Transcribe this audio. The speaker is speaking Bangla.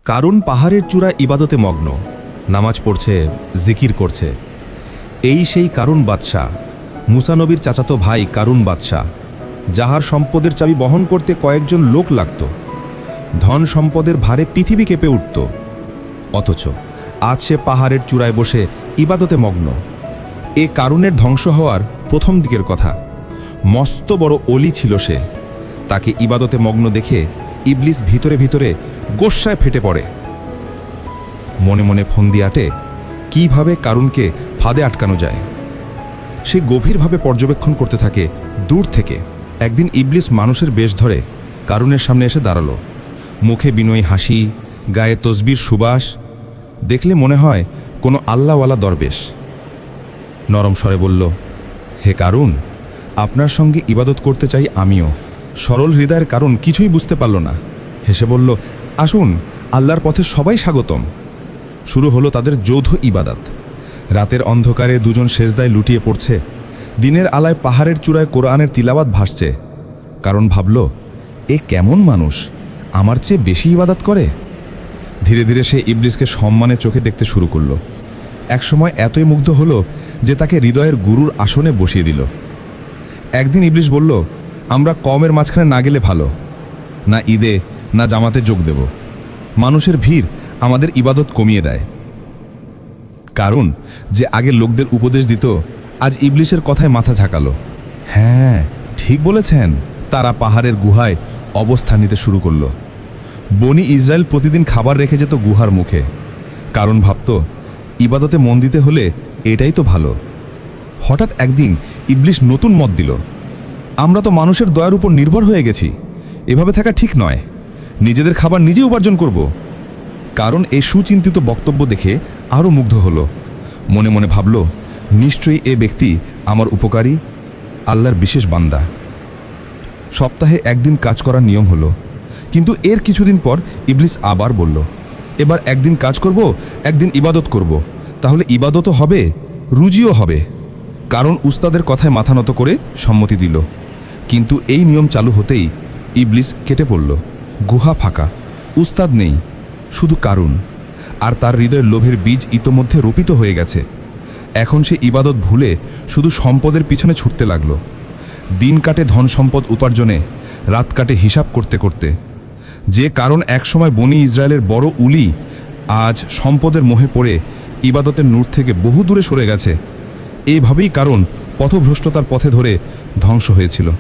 কারুন পাহাড়ের চূড়ায় ইবাদতে মগ্ন, নামাজ পড়ছে, জিকির করছে। এই সেই কারুন বাদশাহ, মুসা নবীর চাচাতো ভাই কারুন বাদশাহ, যাহার সম্পদের চাবি বহন করতে কয়েকজন লোক লাগত। ধন সম্পদের ভারে পৃথিবী কেঁপে উঠত। অথচ আজ সে পাহাড়ের চূড়ায় বসে ইবাদতে মগ্ন। এ কারুনের ধ্বংস হওয়ার প্রথম দিকের কথা। মস্ত বড় অলি ছিল সে। তাকে ইবাদতে মগ্ন দেখে ইবলিস ভিতরে ভিতরে গোস্বায় ফেটে পড়ে। মনে মনে ফন্দি আটে কীভাবে কারুনকে ফাঁদে আটকানো যায়। সে গভীরভাবে পর্যবেক্ষণ করতে থাকে দূর থেকে। একদিন ইবলিস মানুষের বেশ ধরে কারুনের সামনে এসে দাঁড়ালো। মুখে বিনয়ী হাসি, গায়ে তসবির সুবাস। দেখলে মনে হয় কোনো আল্লাহওয়ালা দরবেশ। নরম স্বরে বলল, হে কারুন, আপনার সঙ্গে ইবাদত করতে চাই আমিও। সরল হৃদয়ের কারণ কিছুই বুঝতে পারল না। হেসে বলল, আসুন, আল্লাহর পথে সবাই স্বাগতম। শুরু হলো তাদের যৌথ ইবাদত। রাতের অন্ধকারে দুজন সেজদায় লুটিয়ে পড়ছে। দিনের আলায় পাহাড়ের চূড়ায় কোরআনের তিলাওয়াত ভাসছে। কারণ ভাবল, এ কেমন মানুষ, আমার চেয়ে বেশি ইবাদত করে। ধীরে ধীরে সে ইবলিসকে সম্মানের চোখে দেখতে শুরু করল। একসময় এতই মুগ্ধ হলো যে তাকে হৃদয়ের গুরুর আসনে বসিয়ে দিল। একদিন ইবলিস বলল, আমরা কওমের মাঝখানে না গেলে ভালো, না ঈদে না জামাতে যোগ দেব। মানুষের ভিড় আমাদের ইবাদত কমিয়ে দেয়। কারণ যে আগে লোকদের উপদেশ দিত, আজ ইবলিসের কথায় মাথা ঝাঁকালো। হ্যাঁ, ঠিক বলেছেন। তারা পাহাড়ের গুহায় অবস্থান নিতে শুরু করল। বনি ইসরায়েল প্রতিদিন খাবার রেখে যেত গুহার মুখে। কারণ ভাবত, ইবাদতে মন দিতে হলে এটাই তো ভালো। হঠাৎ একদিন ইবলিস নতুন মত দিল, আমরা তো মানুষের দয়ার উপর নির্ভর হয়ে গেছি, এভাবে থাকা ঠিক নয়। নিজেদের খাবার নিজে উপার্জন করব। কারণ এই সুচিন্তিত বক্তব্য দেখে আরও মুগ্ধ হলো। মনে মনে ভাবল, নিশ্চয়ই এ ব্যক্তি আমার উপকারী, আল্লাহর বিশেষ বান্দা। সপ্তাহে একদিন কাজ করার নিয়ম হলো। কিন্তু এর কিছুদিন পর ইবলিস আবার বলল, এবার একদিন কাজ করব, একদিন ইবাদত করব। তাহলে ইবাদতও হবে, রুজিও হবে। কারণ উস্তাদের কথায় মাথা নত করে সম্মতি দিল। কিন্তু এই নিয়ম চালু হতেই ইবলিস কেটে পড়ল। গুহা ফাঁকা, উস্তাদ নেই, শুধু কারুন। আর তার হৃদয়ের লোভের বীজ ইতোমধ্যে রোপিত হয়ে গেছে। এখন সে ইবাদত ভুলে শুধু সম্পদের পিছনে ছুটতে লাগল। দিন কাটে ধন সম্পদ উপার্জনে, রাত কাটে হিসাব করতে করতে। যে কারণ একসময় বনি ইসরায়েলের বড় উলি, আজ সম্পদের মোহে পড়ে ইবাদতের নূর থেকে বহু দূরে সরে গেছে। এইভাবেই কারণ পথভ্রষ্টতার পথে ধরে ধ্বংস হয়েছিল।